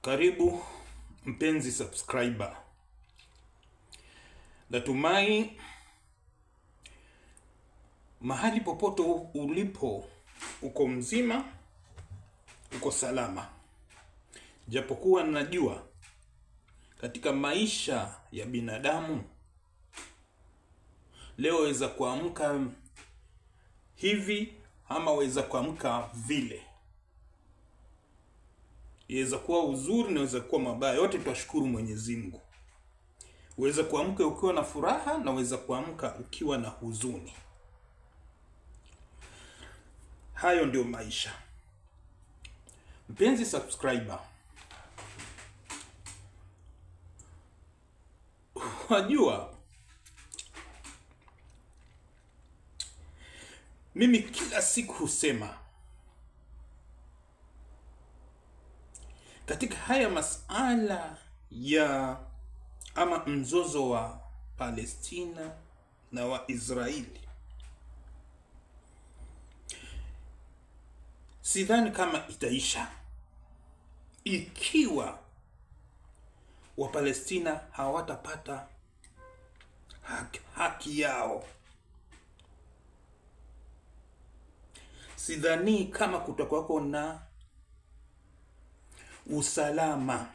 Karibu mpenzi subscriber. Natumai mahali popote ulipo uko mzima, uko salama. Japokuwa najua katika maisha ya binadamu leo weza kuamka hivi ama weza kuamka vile. Yaweza kuwa uzuri na weza kuwa mabaya, yote twashukuru Mwenyezi Mungu. Weza kuamka ukiwa na furaha na weza kuamka ukiwa na huzuni. Hayo ndio maisha. Mpenzi subscriber, wajua mimi kila siku husema katika haya masala ya ama mzozo wa Palestina na wa Israeli, sidhani kama itaisha ikiwa wa Palestina hawatapata haki yao. Sidhani kama kutakuwako na usalama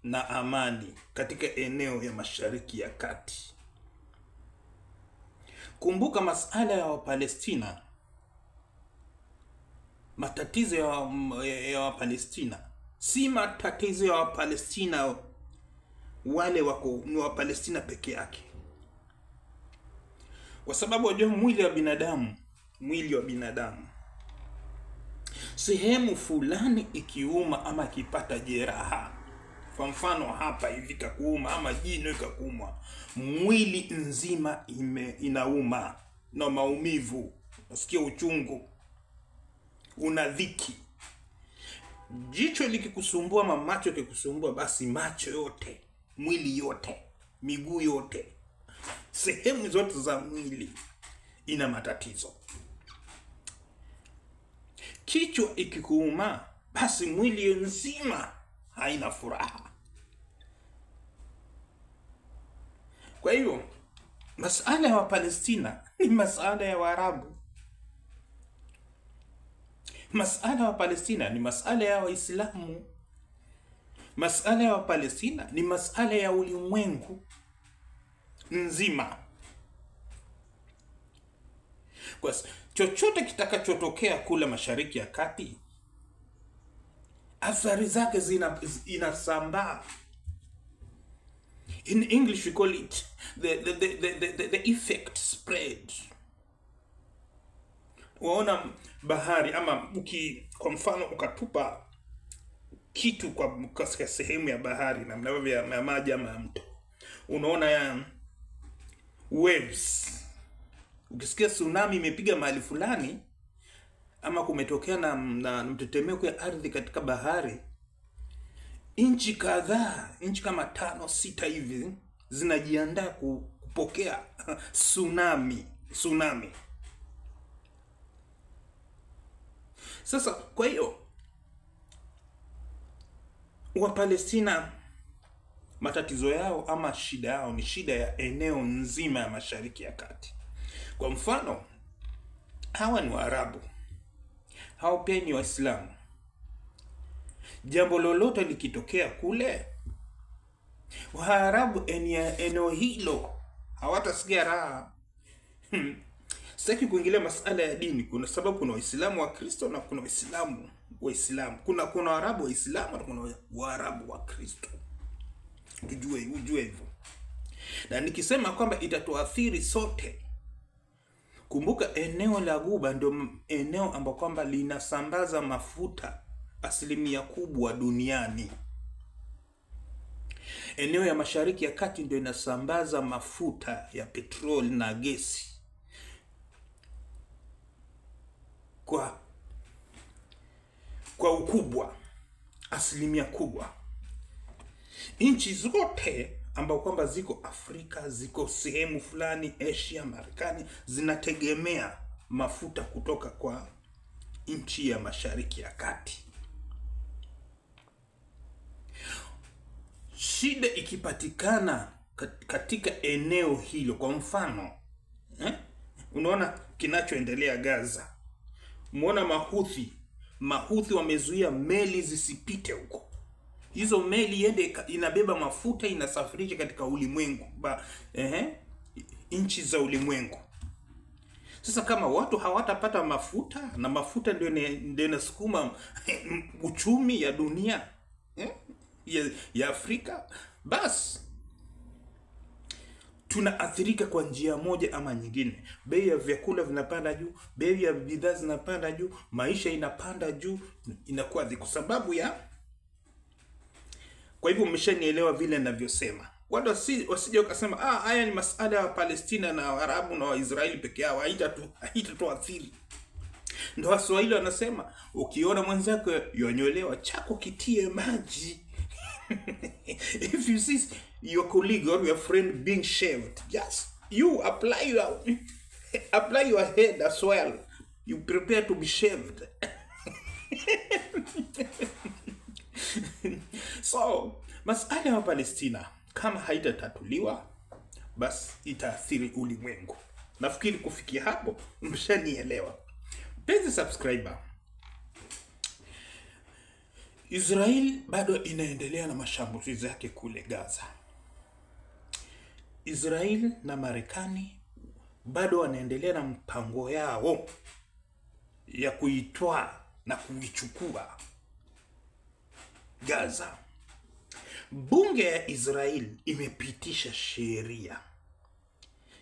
na amani katika eneo ya Mashariki ya Kati. Kumbuka masala ya Wapalestina, matatizo ya Wapalestina si matatizo ya Wapalestina wale wako ni Wapalestina peke yake. Kwa sababu wajua mwili wa binadamu sehemu fulani ikiuma ama ikipata jeraha, kwa mfano hapa hivi kakuuma ama jino ikakuuma, mwili nzima inauma na maumivu, unasikia uchungu, una dhiki. Jicho likikusumbua ama macho likikusumbua, basi macho yote, mwili yote, miguu yote, sehemu zote za mwili ina matatizo. Kichwa ikikuuma, basi mwili nzima haina furaha. Kwa hiyo masala ya Palestina ni masala ya Waarabu. Masala ya Palestina ni masala ya Waislamu. Masala ya Palestina ni masala ya ulimwengu nzima. Kwa chochote kitakachotokea kule Mashariki ya Kati, athari zake inasambaa. In English we call it the effect spread. Waona bahari ama kwa mfano ukatupa kitu kwa sehemu ya bahari na mnavyo ya maji ama mto, unaona ya waves. Ukisikia tsunami imepiga mahali fulani ama kumetokea na mtetemeko ya ardhi katika bahari, inchi kadhaa, inchi kama 5-6 hivi zinajiandaa kupokea tsunami. Sasa kwa hiyo wa Palestina matatizo yao ama shida yao ni shida ya eneo nzima ya Mashariki ya Kati. Kwa mfano, hawa ni Waarabu, hao pia ni Waislamu. Jambo lolote likitokea kule, Waarabu eneo hilo hawatasikia raha. Sitaki kuingilia masala ya dini, kuna sababu kuna Waislamu wa Kristo na kuna Waislamu. Kuna Waarabu Waislamu na kuna Waarabu wa Kristo. Ujue hivyo. Na nikisema kwamba itatuathiri sote, kumbuka eneo la Ghuba ndio eneo ambalo kwamba linasambaza mafuta asilimia kubwa duniani. Eneo ya Mashariki ya Kati ndio inasambaza mafuta ya petroli na gesi kwa ukubwa, asilimia kubwa. Nchi zote ambao kwamba ziko Afrika, ziko sehemu fulani Asia, Marekani, zinategemea mafuta kutoka kwa nchi ya Mashariki ya Kati. shida ikipatikana katika eneo hilo, kwa mfano unaona kinachoendelea Gaza, muona Mahuthi wamezuia meli zisipite huko. Hizo meli inabeba mafuta, inasafirisha katika ulimwengu, nchi za ulimwengu. Sasa kama watu hawatapata mafuta, na mafuta ndio inasukuma uchumi ya dunia, ya Afrika, basi tunaathirika kwa njia moja ama nyingine. Bei ya vyakula vinapanda juu, bei ya bidhaa zinapanda juu, maisha inapanda juu, inakuwa kwa sababu ya. Kwa hivyo mmeshanielewa vile ninavyosema. Watu wasije wakasema haya ni masuala ya Palestina na Waarabu na Waisraeli peke yao, haitatuathiri. Ndio Waswahili wanasema, ukiona mwenzako yonyolewa, chako kitie maji. If you see your colleague or your friend being shaved, just you apply your head as well. You prepare to be shaved. So, masuala ya Palestina kama haitatatuliwa, basi itaathiri ulimwengu. Nafikiri kufikia hapo mshanielewa. Mpenzi subscriber, Israel bado inaendelea na mashambulizi yake kule Gaza. Israel na Marekani bado wanaendelea na mpango yao ya kuitwaa na kuichukua Gaza. Bunge ya Israel imepitisha sheria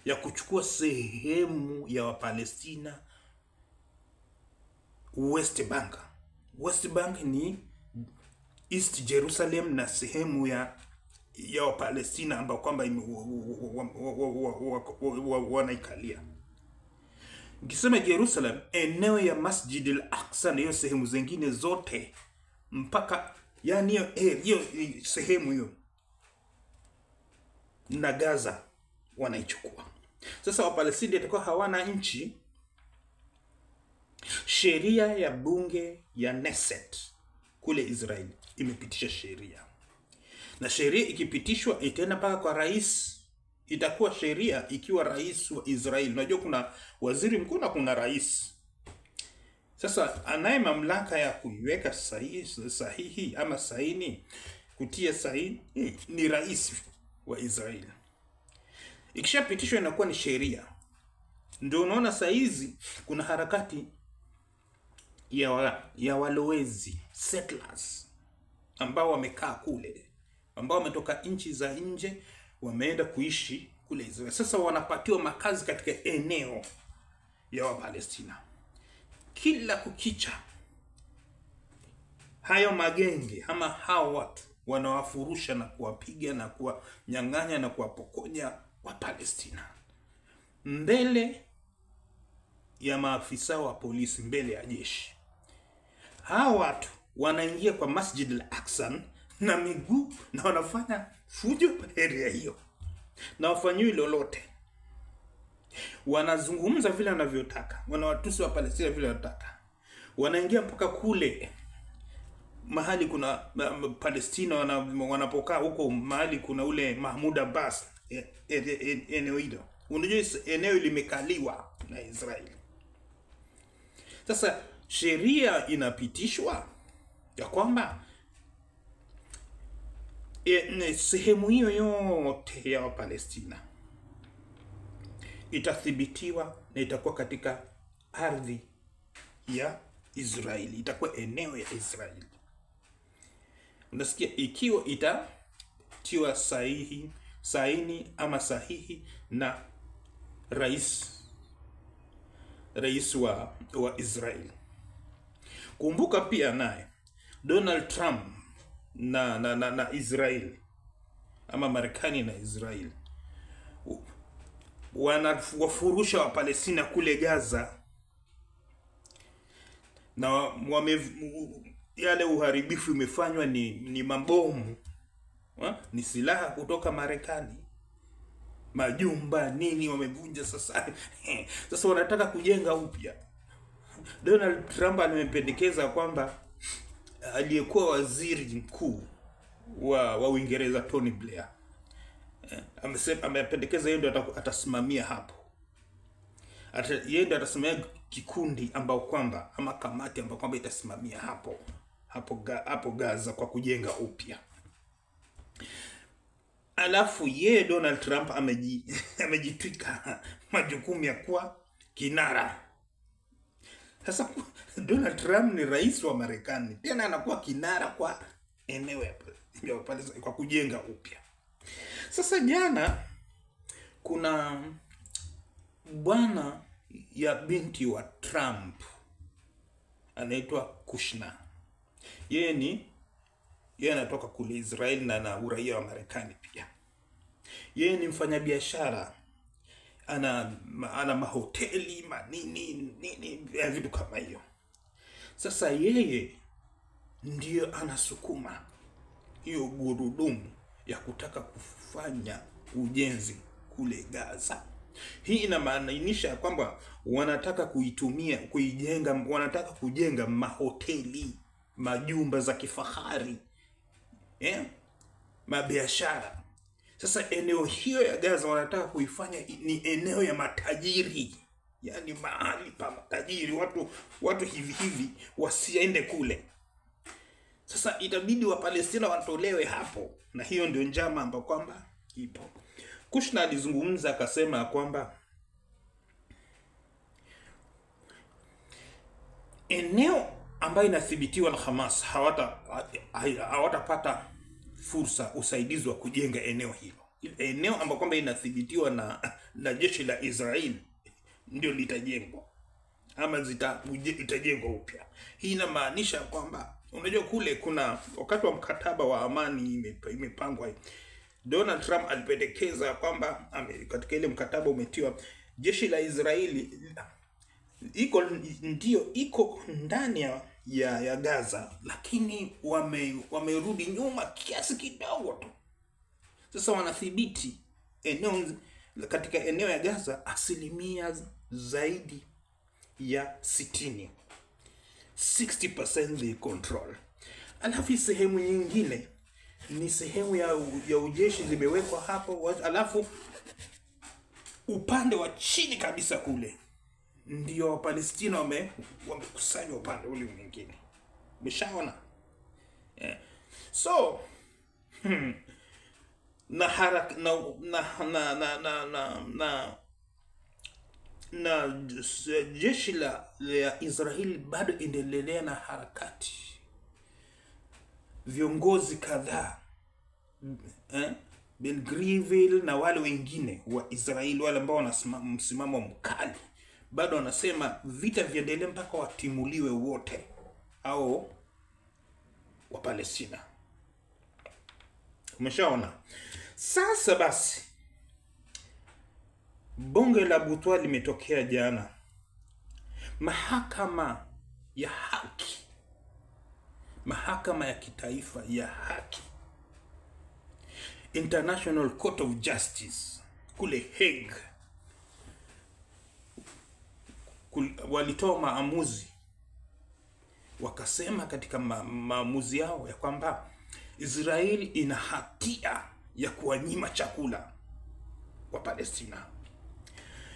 ya kuchukua sehemu ya Wapalestina West Bank. West Bank ni East Jerusalem na sehemu ya Wapalestina ambao kwamba wanaikalia. Ukisema Jerusalem, eneo ya Masjid al-Aqsa na hiyo sehemu zingine zote mpaka hiyo sehemu hiyo na Gaza wanaichukua. Sasa Wapalestina itakuwa hawana nchi. Sheria ya bunge ya Knesset kule Israel imepitisha sheria. Na sheria ikipitishwa itaenda mpaka kwa rais. Itakuwa sheria ikiwa rais wa Israel. Unajua kuna waziri mkuu na kuna rais. Sasa anaye mamlaka ya kuiweka sahihi ama saini, kutia sahihi, ni rais wa Israel. Ikishapitishwa inakuwa ni sheria. Ndio unaona saa hizi kuna harakati ya walowezi, settlers, ambao wamekaa kule, ambao wametoka nchi za nje wameenda kuishi kule Israel. Sasa wanapatiwa makazi katika eneo ya Wapalestina. Kila kukicha hayo magenge ama hao watu wanawafurusha na kuwapiga na kuwanyang'anya na kuwapokonya Wapalestina mbele ya maafisa wa polisi, mbele ya jeshi. Hao watu wanaingia kwa Masjid al-Aqsa na miguu na wanafanya fujo area hiyo, na wafanyui lolote. Wanazungumza vile wanavyotaka, wanawatusi wa Palestina vile wanataka. Wanaingia mpaka kule mahali kuna Palestina wanapokaa huko, mahali kuna ule Mahmoud Abbas, eneo hilo. Unajua eneo limekaliwa na Israeli. Sasa sheria inapitishwa ya kwamba sehemu hiyo yote ya Palestina itathibitiwa na itakuwa katika ardhi ya Israeli, itakuwa eneo ya Israeli. Unasikia, ikiwa itatiwa saini ama sahihi na rais wa Israeli. Kumbuka pia naye Donald Trump na Israeli ama Marekani na Israeli wanawafurusha wa Palestina kule Gaza, na yale uharibifu imefanywa ni mabomu, ni silaha kutoka Marekani, majumba nini wamevunja. Sasa wanataka kujenga upya. Donald Trump amependekeza kwamba aliyekuwa waziri mkuu wa Uingereza Tony Blair. Amesema, amependekeza yeye ndio atasimamia hapo. Yeye ndio atasimamia kikundi ambao kwamba, ama kamati ambao kwamba itasimamia hapo Gaza kwa kujenga upya. Alafu yeye Donald Trump amejitwika majukumu ya kuwa kinara. Sasa Donald Trump ni rais wa Marekani, tena anakuwa kinara kwa eneo ya Palestina kwa kujenga upya. Sasa jana kuna bwana ya binti wa Trump anaitwa Kushner. Yeye anatoka kule Israel na ana uraia wa Marekani pia. Yeye ni mfanyabiashara, ana mahoteli, nini vitu kama hiyo. Sasa yeye ndio anasukuma hiyo gurudumu ya kutaka kufanya ujenzi kule Gaza. Hii inamaanisha kwamba wanataka wanataka kujenga mahoteli, majumba za kifahari, mabiashara. Sasa eneo hiyo ya Gaza wanataka kuifanya ni eneo ya matajiri, yani mahali pa matajiri, watu hivi wasiende kule. Sasa itabidi wa Palestina watolewe hapo, na hiyo ndio njama ambayo kwamba ipo. Kushner alizungumza akasema kwamba eneo ambayo inathibitiwa na Hamas hawatapata fursa usaidizi wa kujenga eneo hilo. Eneo ambapo kwamba inathibitiwa na jeshi la Israeli ndio litajengwa ama itajengwa upya. Hii inamaanisha kwamba unajua kule kuna wakati wa mkataba wa amani imepangwa. Donald Trump alipendekeza kwamba katika ile mkataba umetiwa jeshi la Israeli iko ndani ya Gaza, lakini wamerudi nyuma kiasi kidogo tu. Sasa wanathibiti katika eneo ya Gaza asilimia zaidi ya 60% they control. Alafu sehemu nyingine ni sehemu ya ujeshi zimewekwa hapo, alafu upande wa chini kabisa kule ndio wa Palestina wamekusanywa upande ule mwingine. Umeshaona? So jeshi la Israeli bado endelea na harakati. Viongozi kadhaa Ben Gvir na wale wengine wa Israeli, wale ambao wana msimamo mkali, bado wanasema vita viendelee mpaka watimuliwe wote au wa Palestina. Umeshaona? Sasa basi bonge la butwa limetokea jana. Mahakama ya haki, mahakama ya kitaifa ya haki, International Court of Justice kule Hague, walitoa maamuzi. Wakasema katika maamuzi yao ya kwamba Israeli ina hatia ya kuwanyima chakula wa Palestina.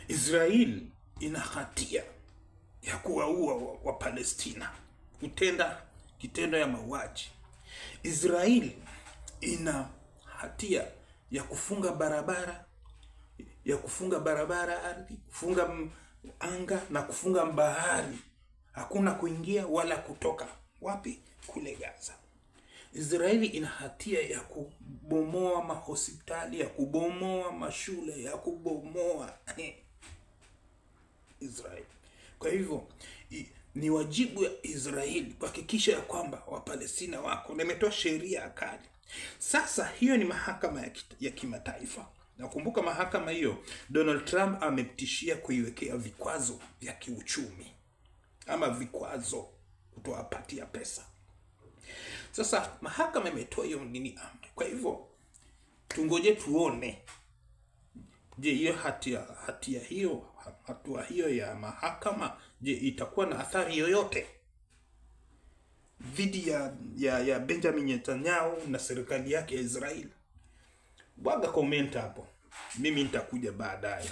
Israeli ina hatia ya kuwaua wa Palestina, kutenda kitendo ya mauaji. Israeli ina hatia ya kufunga barabara ardhi, kufunga anga na kufunga bahari. Hakuna kuingia wala kutoka wapi? Kule Gaza. Israeli ina hatia ya kubomoa mahospitali, ya kubomoa mashule, ya kubomoa Israeli. Kwa hivyo ni wajibu ya Israeli kuhakikisha ya kwamba Wapalestina wako, na imetoa sheria kali. Sasa hiyo ni mahakama ya kimataifa. Nakumbuka mahakama hiyo Donald Trump ametishia kuiwekea vikwazo vya kiuchumi ama vikwazo kutowapatia pesa. Sasa mahakama imetoa hiyo amri. Kwa hivyo tungoje tuone, je, hiyo hatua hiyo ya mahakama, je, itakuwa na athari yoyote? dhidi ya Benjamin Netanyahu na serikali yake ya Israeli? Bwaga comment hapo, mimi nitakuja baadaye.